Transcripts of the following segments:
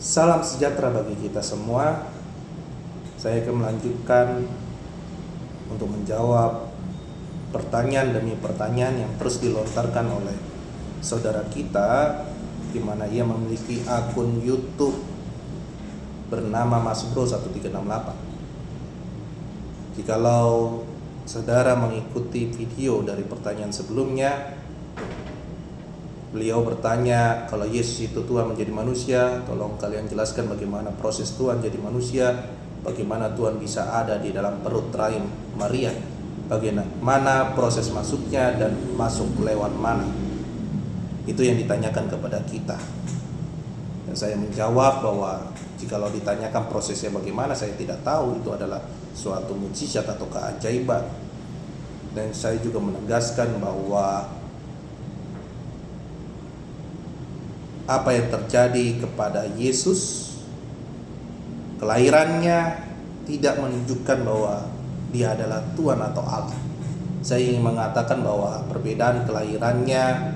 Salam sejahtera bagi kita semua. Saya akan melanjutkan untuk menjawab pertanyaan demi pertanyaan yang terus dilontarkan oleh saudara kita, di mana ia memiliki akun YouTube bernama Masbro 1368. Jikalau saudara mengikuti video dari pertanyaan sebelumnya, beliau bertanya, kalau Yesus itu Tuhan menjadi manusia, tolong kalian jelaskan bagaimana proses Tuhan jadi manusia, bagaimana Tuhan bisa ada di dalam perut rahim Maria, bagaimana proses masuknya dan masuk lewat mana. Itu yang ditanyakan kepada kita. Dan saya menjawab bahwa jikalau ditanyakan prosesnya bagaimana, saya tidak tahu. Itu adalah suatu mukjizat atau keajaiban. Dan saya juga menegaskan bahwa apa yang terjadi kepada Yesus, kelahirannya tidak menunjukkan bahwa dia adalah Tuhan atau Allah. Saya ingin mengatakan bahwa perbedaan kelahirannya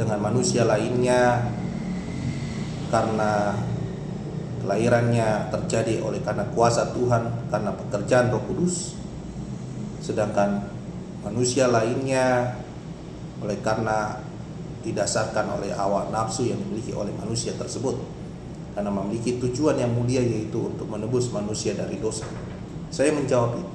dengan manusia lainnya karena kelahirannya terjadi oleh karena kuasa Tuhan, karena pekerjaan Roh Kudus, sedangkan manusia lainnya oleh karena didasarkan oleh hawa nafsu yang dimiliki oleh manusia tersebut, karena memiliki tujuan yang mulia, yaitu untuk menebus manusia dari dosa. Saya menjawab itu.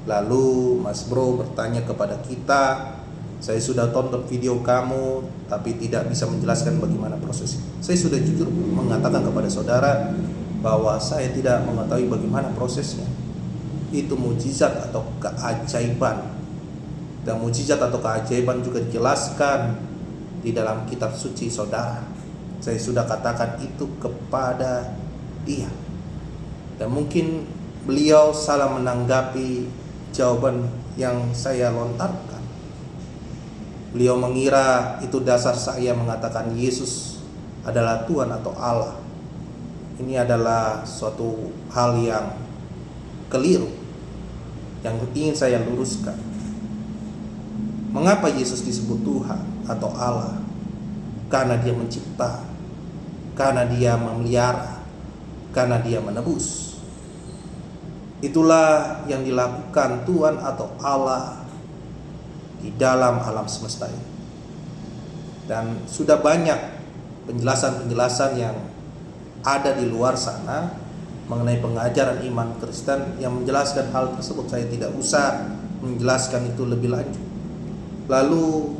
Lalu Mas Bro bertanya kepada kita, saya sudah tonton video kamu tapi tidak bisa menjelaskan bagaimana prosesnya. Saya sudah jujur mengatakan kepada saudara bahwa saya tidak mengetahui bagaimana prosesnya. Itu mukjizat atau keajaiban. Dan mukjizat atau keajaiban juga dijelaskan di dalam kitab suci saudara. Saya sudah katakan itu kepada dia. Dan mungkin beliau salah menanggapi jawaban yang saya lontarkan. Beliau mengira itu dasar saya mengatakan Yesus adalah Tuhan atau Allah. Ini adalah suatu hal yang keliru yang ingin saya luruskan. Mengapa Yesus disebut Tuhan atau Allah? Karena dia mencipta, karena dia memelihara, karena dia menebus. Itulah yang dilakukan Tuhan atau Allah di dalam alam semesta ini. Dan sudah banyak penjelasan-penjelasan yang ada di luar sana mengenai pengajaran iman Kristen yang menjelaskan hal tersebut. Saya tidak usah menjelaskan itu lebih lanjut. Lalu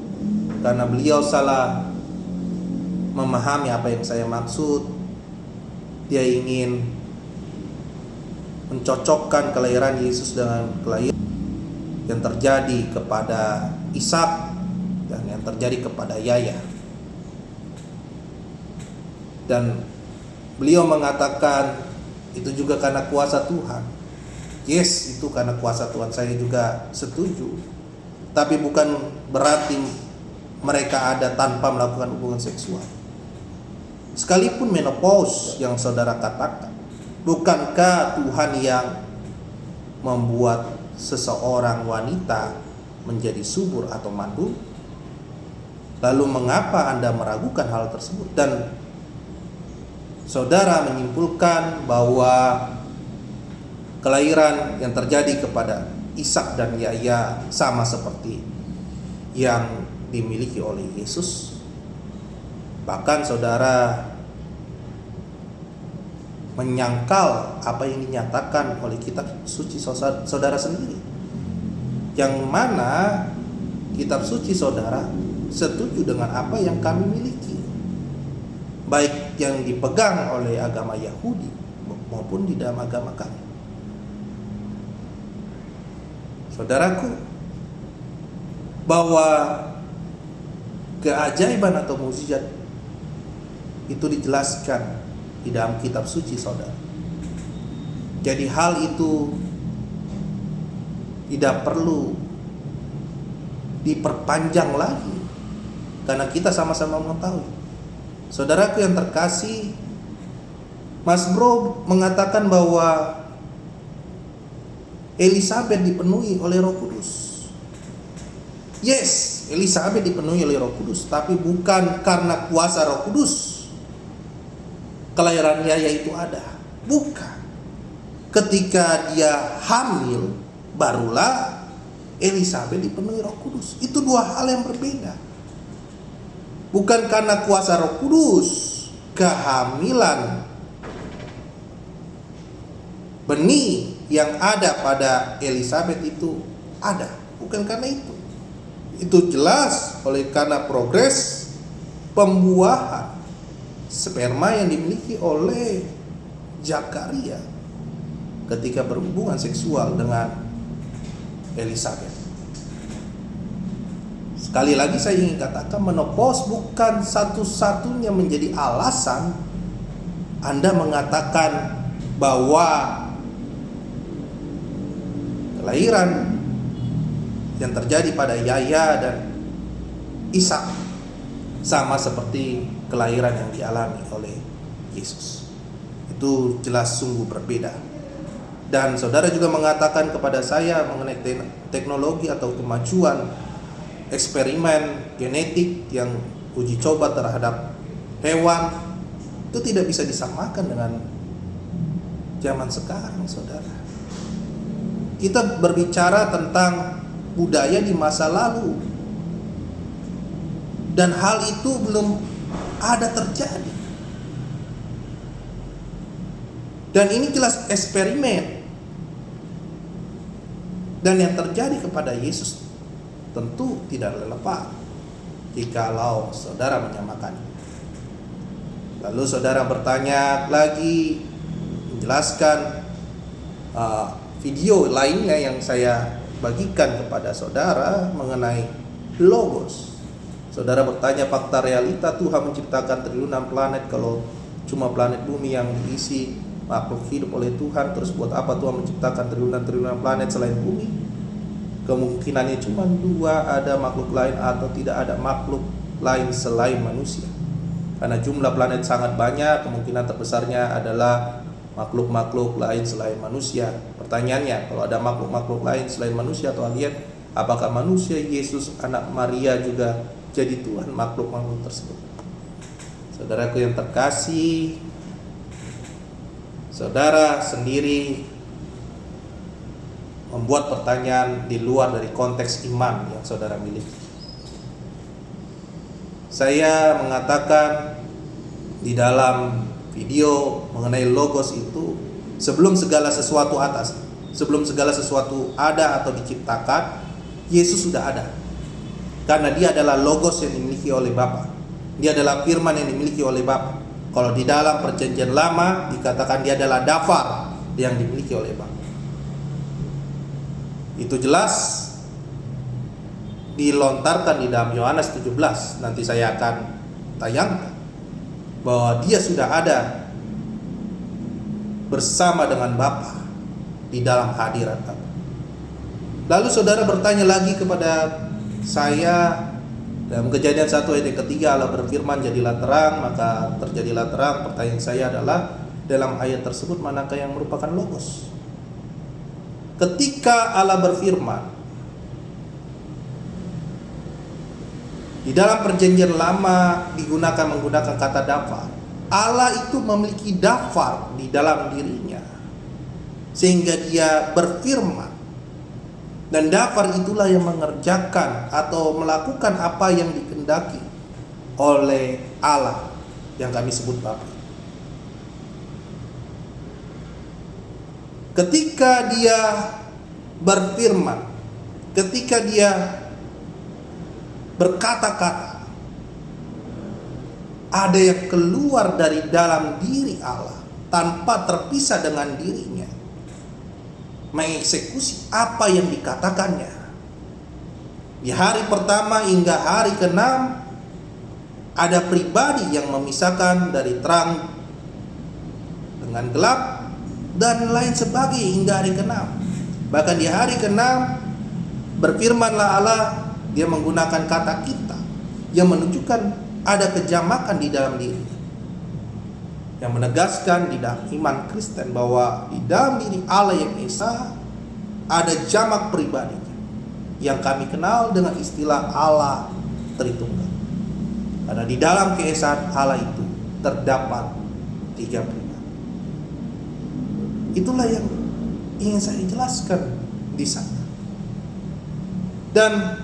karena beliau salah memahami apa yang saya maksud, dia ingin mencocokkan kelahiran Yesus dengan kelahiran yang terjadi kepada Ishak dan yang terjadi kepada Yahya. Dan beliau mengatakan itu juga karena kuasa Tuhan. Yes, itu karena kuasa Tuhan, saya juga setuju. Tapi bukan berarti mereka ada tanpa melakukan hubungan seksual. Sekalipun menopause yang saudara katakan, bukankah Tuhan yang membuat seseorang wanita menjadi subur atau mandul? Lalu mengapa Anda meragukan hal tersebut? Dan saudara menyimpulkan bahwa kelahiran yang terjadi kepada Ishak dan Yahya sama seperti yang dimiliki oleh Yesus. Bahkan saudara menyangkal apa yang dinyatakan oleh kitab suci saudara sendiri, yang mana kitab suci saudara setuju dengan apa yang kami miliki, baik yang dipegang oleh agama Yahudi maupun di dalam agama kami. Saudaraku, bahwa keajaiban atau mukjizat itu dijelaskan di dalam kitab suci saudara. Jadi hal itu tidak perlu diperpanjang lagi, karena kita sama-sama mengetahui. Saudaraku yang terkasih, Mas Bro mengatakan bahwa Elisabet dipenuhi oleh Roh Kudus. Yes, Elisabet dipenuhi oleh Roh Kudus, tapi bukan karena kuasa Roh Kudus, kelahiran Yahya itu ada. Bukan. Ketika dia hamil, barulah Elisabet dipenuhi Roh Kudus. Itu dua hal yang berbeda. Bukan karena kuasa Roh Kudus, kehamilan benih yang ada pada Elisabet itu ada. Bukan karena itu. Itu jelas oleh karena progres pembuahan sperma yang dimiliki oleh Zakaria ketika berhubungan seksual dengan Elisabet. Sekali lagi saya ingin katakan, menopause bukan satu-satunya menjadi alasan Anda mengatakan bahwa kelahiran yang terjadi pada Yahya dan Ishak sama seperti kelahiran yang dialami oleh Yesus. Itu jelas sungguh berbeda. Dan saudara juga mengatakan kepada saya mengenai teknologi atau kemajuan eksperimen genetik yang uji coba terhadap hewan, itu tidak bisa disamakan dengan zaman sekarang, saudara. Kita berbicara tentang budaya di masa lalu, dan hal itu belum ada terjadi. Dan ini jelas eksperimen. Dan yang terjadi kepada Yesus tentu tidak relevan jikalau saudara menyamakan. Lalu saudara bertanya lagi, menjelaskan video lainnya yang saya bagikan kepada saudara mengenai logos. Saudara bertanya, fakta realita Tuhan menciptakan triliunan planet, kalau cuma planet bumi yang diisi makhluk hidup oleh Tuhan, terus buat apa Tuhan menciptakan triliunan planet selain bumi? Kemungkinannya cuma dua, ada makhluk lain atau tidak ada makhluk lain selain manusia. Karena jumlah planet sangat banyak, kemungkinan terbesarnya adalah makhluk-makhluk lain selain manusia. Pertanyaannya, kalau ada makhluk-makhluk lain selain manusia atau alien, apakah manusia, Yesus, anak Maria juga jadi Tuhan makhluk-makhluk tersebut? Saudaraku yang terkasih, saudara sendiri membuat pertanyaan di luar dari konteks iman yang saudara miliki. Saya mengatakan di dalam video mengenai logos itu, sebelum segala sesuatu ada atau diciptakan, Yesus sudah ada. Karena dia adalah logos yang dimiliki oleh Bapa. Dia adalah firman yang dimiliki oleh Bapa. Kalau di dalam perjanjian lama dikatakan dia adalah dafar yang dimiliki oleh Bapa. Itu jelas dilontarkan di dalam Yohanes 17. Nanti saya akan tayangkan bahwa dia sudah ada bersama dengan Bapa di dalam hadirat Bapa. Lalu saudara bertanya lagi kepada saya, dalam Kejadian 1 ayat yang ketiga Allah berfirman jadilah terang, maka terjadilah terang. Pertanyaan saya adalah, dalam ayat tersebut manakah yang merupakan logos? Ketika Allah berfirman di dalam perjanjian lama menggunakan kata dafar. Allah itu memiliki dafar di dalam dirinya, sehingga dia berfirman. Dan dafar itulah yang mengerjakan atau melakukan apa yang dikehendaki oleh Allah yang kami sebut Bapa. Ketika dia berfirman, ketika dia berkata-kata, ada yang keluar dari dalam diri Allah tanpa terpisah dengan dirinya, mengeksekusi apa yang dikatakannya. Di hari pertama hingga hari ke-6 ada pribadi yang memisahkan dari terang dengan gelap dan lain sebagainya hingga hari ke-6. Bahkan di hari ke-6 berfirmanlah Allah, dia menggunakan kata kita yang menunjukkan ada kejamakan di dalam diri, yang menegaskan di dalam iman Kristen bahwa di dalam diri Allah yang Esa ada jamak pribadi yang kami kenal dengan istilah Allah Tritunggal. Karena di dalam keesaan Allah itu terdapat 3 pribadi. Itulah yang ingin saya jelaskan di sana. Dan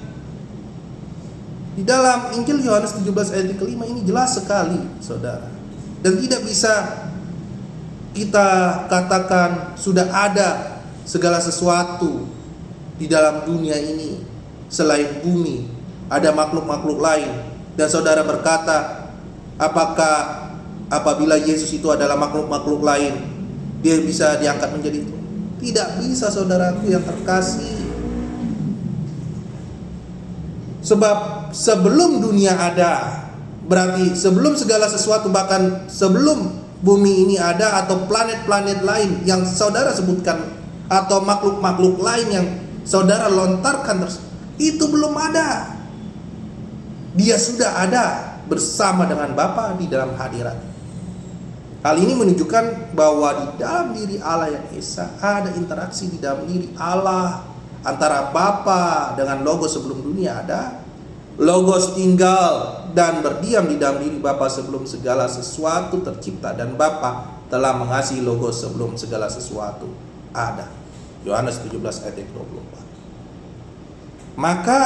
di dalam Injil Yohanes 17 ayat ke-5 ini jelas sekali, saudara. Dan tidak bisa kita katakan sudah ada segala sesuatu di dalam dunia ini selain bumi, ada makhluk-makhluk lain. Dan saudara berkata, apakah apabila Yesus itu adalah makhluk-makhluk lain, dia bisa diangkat menjadi Tuhan? Tidak bisa, saudaraku yang terkasih. Sebab sebelum dunia ada, berarti sebelum segala sesuatu, bahkan sebelum bumi ini ada atau planet-planet lain yang saudara sebutkan, atau makhluk-makhluk lain yang saudara lontarkan, itu belum ada. Dia sudah ada bersama dengan Bapa di dalam hadirat. Hal ini menunjukkan bahwa di dalam diri Allah yang Esa ada interaksi di dalam diri Allah antara Bapa dengan Logos sebelum dunia ada. Logos tinggal dan berdiam di dalam diri Bapa sebelum segala sesuatu tercipta, dan Bapa telah mengasihi Logos sebelum segala sesuatu ada. Yohanes 17 ayat 24. Maka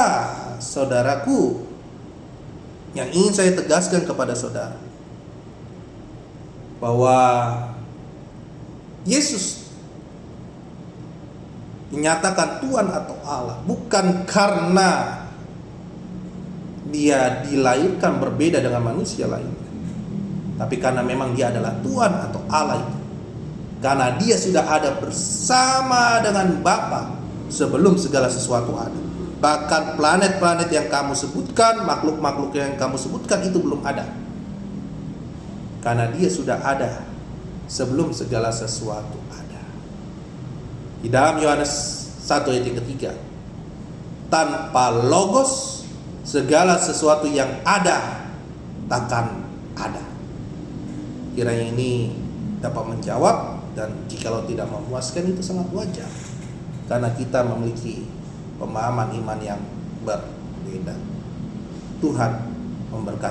saudaraku, yang ingin saya tegaskan kepada saudara, bahwa Yesus dinyatakan Tuhan atau Allah bukan karena dia dilahirkan berbeda dengan manusia lain, tapi karena memang dia adalah Tuhan atau Allah itu. Karena dia sudah ada bersama dengan Bapa sebelum segala sesuatu ada. Bahkan planet-planet yang kamu sebutkan, makhluk-makhluk yang kamu sebutkan itu belum ada. Karena dia sudah ada sebelum segala sesuatu ada. Di dalam Yohanes 1 ayat yang ketiga, tanpa Logos segala sesuatu yang ada takkan ada. Kiranya ini dapat menjawab, dan jikalau tidak memuaskan itu sangat wajar, karena kita memiliki pemahaman iman yang berbeda. Tuhan memberkati.